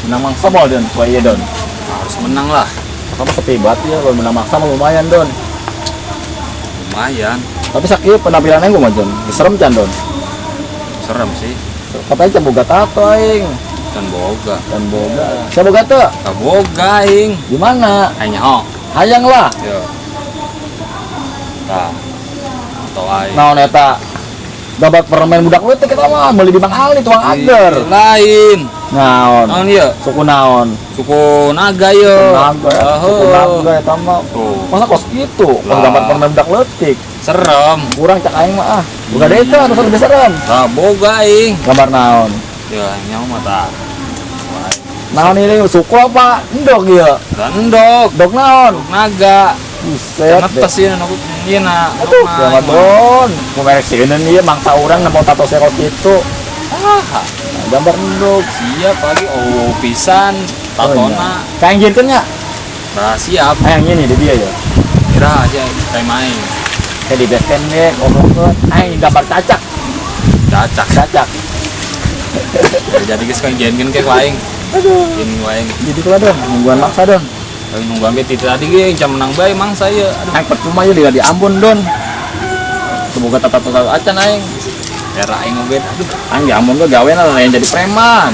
menang mangsa mau Don, wah iya Don. Harus menang lah. Kamu sepi banget ya, kalau menang mangsa mah lumayan Don. Lumayan. Tapi sakit penampilannya gue mah Don, serem can Don. Serem sih. Katanya can boga tato aing. Dan boga. Dan boga. Saya boga tuh. Gak boga aing. Gimana? Hanya oh. Hayang lah. Yo. Tah. Atau aing. Naon eta? Dapat permen budak leutik kita mah meuli di Bang Ali tuang ager. Lain. Naon? Naon ieu? Suku naon? Suku naga yo. Suku naga eta mah. Tuh. Masa kos gitu? Kalau Lah. dapat permen budak leutik. Serem. Kurang cak aing mah ah. Boga deui teh anu lebih serem. Gak boga aing. Gambar naon? Ya nyawa mata. Naon ini suku apa? Endog ieu. Gandok. Dog naon? Naga. Buset. Netes ieu nu ieu na. Aduh, selamat Don. Ku merek sieun ieu mangsa urang nemu tato sekot kitu. Ah, Gambar endog. siap lagi. Oh, pisan. Tatona. Kayak ngieun nya. Siap. Hayang ini di dia ya. Kira aja kayak main. Kayak di basecamp deh, ngomongkeun aing gambar cacak. Cacak. Jadi geus kanjenkeun ke aing. Aduh. Ini aing. Jadi tuh Don, nungguan maksa Don. Aing nungguan ge ti tadi ge jam menang bae mang saya. Aduh, Aing percuma ya di Ambon Don. Semoga tato-tato acan aing. era aing oge. Aduh, Aing di Ambon gua gawe lah yang jadi preman.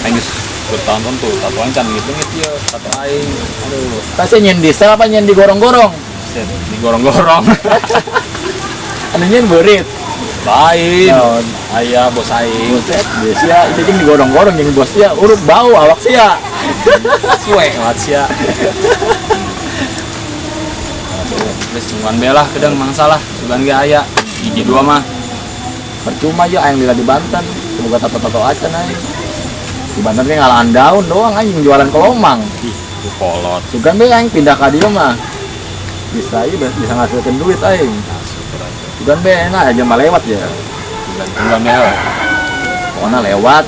aing geus bertahun-tahun tuh tatoan can gitu ieu tato aing. Aduh, Kasih nyen di sel apa nyen di gorong-gorong? set digorong-gorong. Anu nyen beurit. Lain. Naon? Aya bos aing. Buset, sia itu jeung digorong-gorong jeung bos sia urut bau awak sia. Suwe banget sia. Terus nungguan bae lah kedeng mangsalah. Sugan ge aya. Hiji dua mah. Percuma ya aing lila di Banten. Semoga tato-tato acan aing. Di Banten ge ngalahan daun doang aing jualan kolomang. Ih, ku kolot. Sugan be aing pindah ka dieu mah. Bisa bisa ngasilkeun duit aing. Syukur aja. Sugan be enak aja mah lewat ya. Nungguan bae lah. Pokona lewat,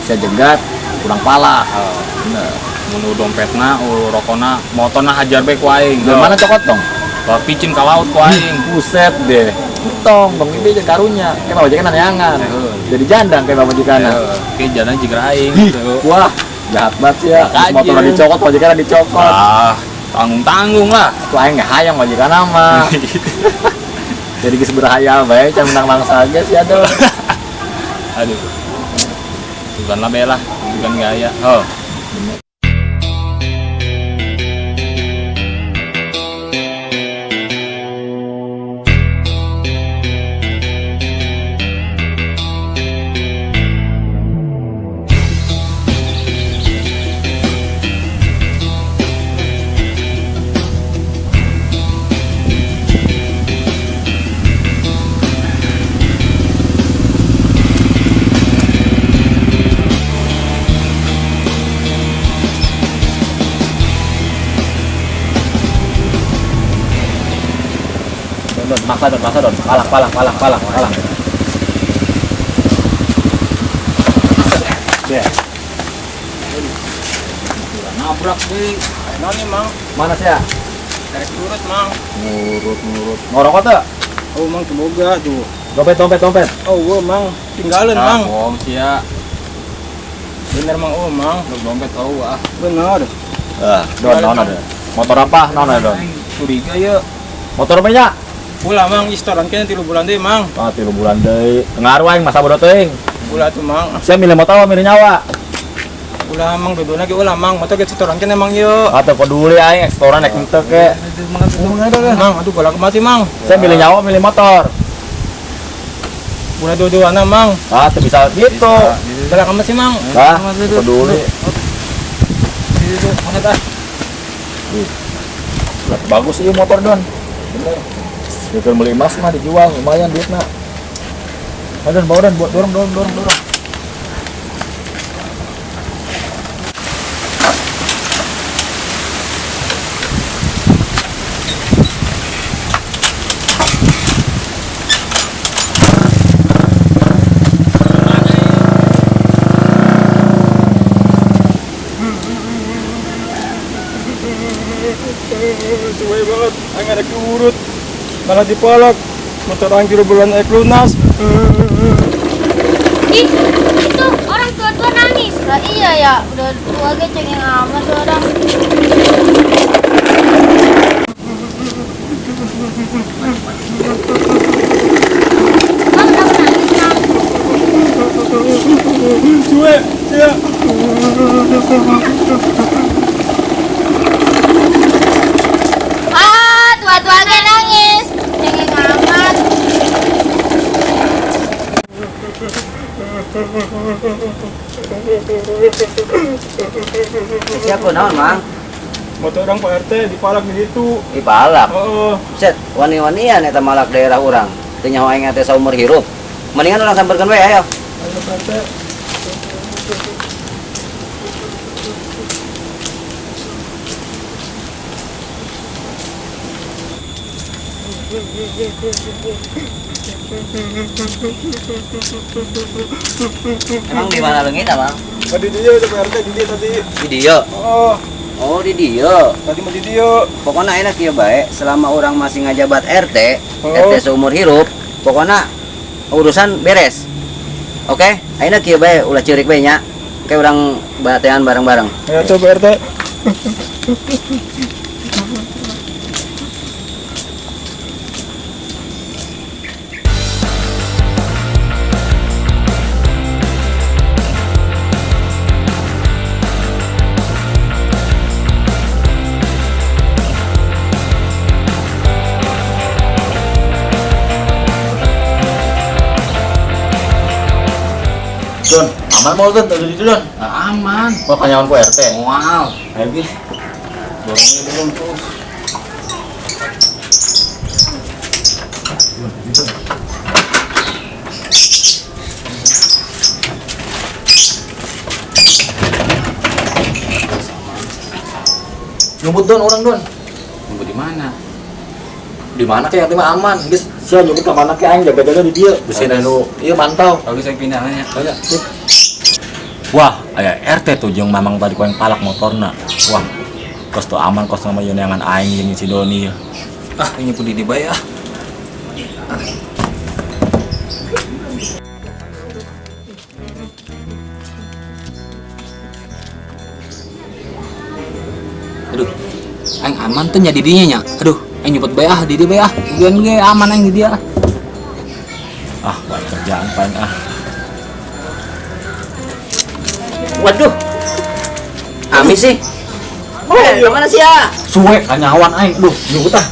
saya jegat, kurang pala. Bener. Mun dompetna, rokona, motona hajar bae ku aing. Dari mana cokot dong? Bawa picin ka laut ku aing. Buset deh. Tong ini aja karunya. Kayak bawa jikanan yangan. Jadi jandang kayak bawa jikanan. Oke, jalan jigra aing. Wah, jahat banget sih ya. Makanya. Motornya dicokot, majikannya dicokot. Ah, tanggung-tanggung lah. Tuh aing nggak hayang majikan mah. Jadi geus berhayal bae, can menang mangsa aja sih aduh. Aduh. Bukan lah belah, bukan gaya. Oh. Don, maksa don, palang. Ya, Nabrak deui. Nani mang, mana sih ya? tarik turut mang. Ngurut. Ngorok tuh. Oh mang semoga tuh. Dompet. Oh wow mang, tinggalin mang. Bohong sia. Bener mang oh mang, Lu dompet tahu ah. bener. Don, naon ada? Motor apa? Naon ada, Don? Curiga ya. Motor banyak. Pula mang istoran kena 3 bulan deh mang. Ah, 3 bulan deui. Ngaruh aing masa bodoh teuing. Pula tuh mang. Saya milih motor apa milih nyawa? Pula mang duduna ge ulah mang, motor ge istoran kena mang yo. Atau peduli aing restoran naik henteu ke. Mang, aduh galak mati mang. Saya milih nyawa milih motor. Pula dua-duana mang. Ah, teu bisa gitu. Galak mati mang. Ah, peduli. Mana tah? Bagus ieu motor Don. Bener. Dia beli emas mah dijual lumayan duitna. Adan bawa dan buat dorong. Suwe banget, aing ada keurut. Malah dipalak. Motor aing 3 bulan lunas. Ih, itu orang tua-tua nangis. Lah iya ya, udah tua aja cengeng amat tuh orang. Mang, kenapa nangis, Mang? Cuek, ya. Ah, tua-tua aja nangis. Cengeng amat. Siapa naon, Mang? Motor orang Pak RT dipalak di situ. Dipalak. Oh, Set, wani-wanian eta malak daerah urang. Teu nyawa aing teh saumur hirup. Mendingan urang samperkeun we ayo. ayo Pak RT. Emang di mana leungit, Bang? Tadi dia udah Pak RT di dia tadi. Di dieu. Oh, Oh, di dieu. tadi mah di dia. Pokoknya enak kieu bae, selama orang masih ngajabat RT, Oh. RT seumur hirup, pokoknya urusan beres. Oke, ayeuna kieu bae ulah ceurik bae nya. Kayak urang batean bareng-bareng. Ayo tuh Pak RT. Don, aman mau Don, tadi itu Don. Aman. Mau kanyawan ku RT. Wow. Ayo gis. Dorongnya belum terus. Nyumput Don, orang Don. Nunggu di mana? Di mana kayak yang aman, guys. Sia nyumput ke mana kayak aing jaga-jaga di dia. Besi nu ieu mantau. Bagus saya pindah aja. Banyak. Wah, aya RT tuh jeung mamang tadi ku yang palak motorna. Wah, kos tuh aman kos sama yeunangan aing jeung si Doni ya. Ah, ini pun di dibayar. Aduh, aing aman tuh jadi dinya nya. Aduh, aing nyebut bae di dia bae ah. Kemudian ge aman aing di dia. Ah, banyak kerjaan paling ah. Waduh. Amis sih. Oh, mana sih ya? Suwe kanyawan aing. Aduh, nyumput ah.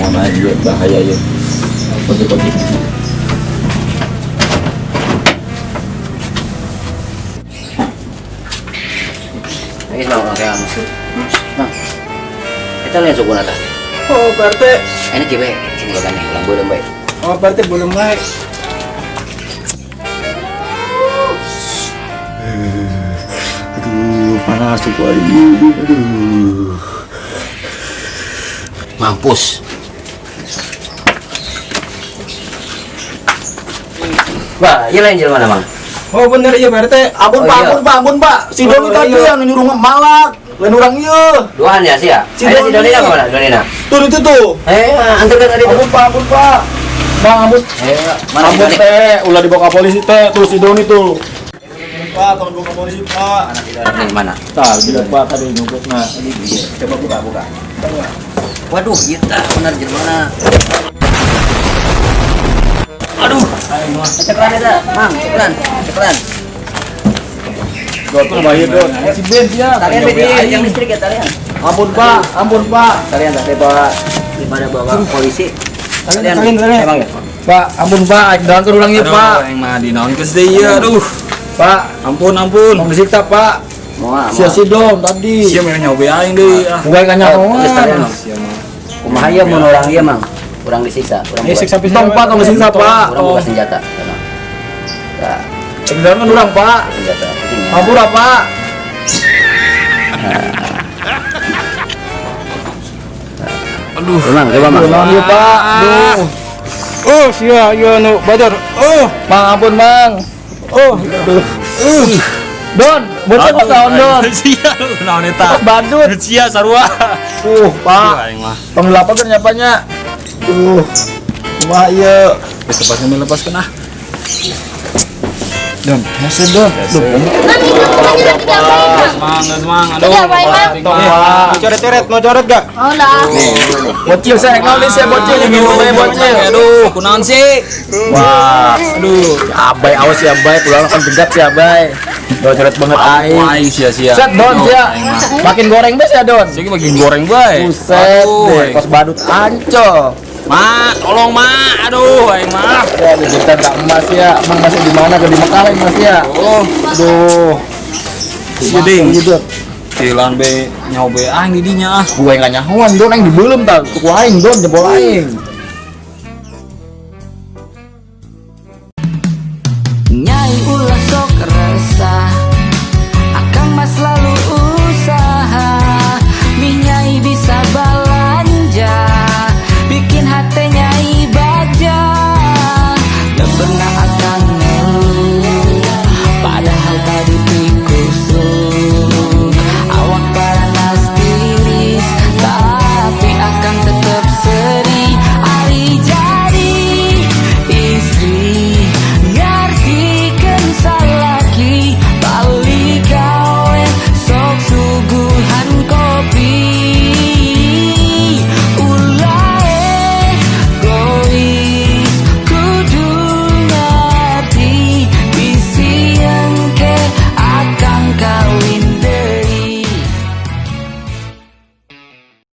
Mana aja bahaya ya. Pergi. Ini mau pakai amis. Bang. Eta lain suku nata. Oh, Pak RT. Ini kieu bae, sing nih, ulang boleh bae. Oh, Pak RT belum naik. Aduh, panas tuh aduh. Mampus. Wah, iya lain jelema mana, Mang? Oh, bener ya Pak RT. Ampun Oh, Pak, iya. ampun Pak. Si Doni Oh, tadi iya. yang nyuruh malak. Lain orang ieu. Duaan ya sih ya? Si Ada si Doni. Donina kemana? Donina? Tuh itu tuh. Antarkan tadi tuh. Ampun Pak. Bang, ampun. Mana si Ampun Doni? teh, ulah dibawa ke polisi teh. Tuh si Doni tuh. Pak, tolong bawa ke polisi Pak. Nih, mana? Tah, gitu Pak tadi nyumputna. Coba buka. Waduh, kita benar gimana? Aduh, ceklan eta, Mang, ceklan. Dot tuh bahaya dot. Si Ben dia. Kalian bedi yang listrik ya kalian. Ampun Pak. Kalian tadi bawa daripada bawa polisi. Kalian. Emang ya? Pak, ampun Pak, jangan terulang ya Pak. Aing mah dinaon geus deui ieu. Aduh. Pak, Ampun. mau disiksa Pak. Moal. Sia si Dom tadi. Sia mah nyoba aing deui ah. Bukan kan Geus kalian, nyawa. Mang. Kumaha ieu mun urang ieu, Mang? Urang disiksa, urang Eh, siksa pisau. Tong Pak, tong disiksa Pak. urang buka senjata. Sana. Ya, Jangan urang Pak. senjata. Penting ya. Ampun Pak. Aduh. Urang, coba Mang. Ulang ya Pak. Duh. Oh, sia, iya nu Badar. Oh, Mang ampun Mang. oh. Don, bocah kok tahun Don. Sia lu naon eta? Badut. Sia sarua. Pak. Aing mah. Tong lapakeun nyapanya. Duh. Kumaha ieu? Geus lepaskeun ah. Don, biasa Don. Mami, kamu lagi tidak baik, Bang. Semangat, aduh. Tidak baik, Bang. Mau coret-coret, mau coret gak? Mau lah. Bocil saya, nulis ya bocil, yang minum ya bocil. Aduh, kunaon sih? Wah, aduh, abai awas ya abai, pulang kan degat si abai. Don coret banget aing. Aing sia-sia. Set Don sia, makin goreng bes ya Don. Sih bagi goreng bae. Buset Aduh, deh, kos badut anco. Ma, tolong ma. Aduh, aing mah. Ya, kita tak emas ya, emang masih di mana? Ke di Mekah ya, Mas ya. Oh, Aduh, Siding. gitu. Tilan be nyawa be aing di dinya ah. Gue nggak nyahuan, Don, yang dibelum tau. Tuh aing, Don, jebol aing.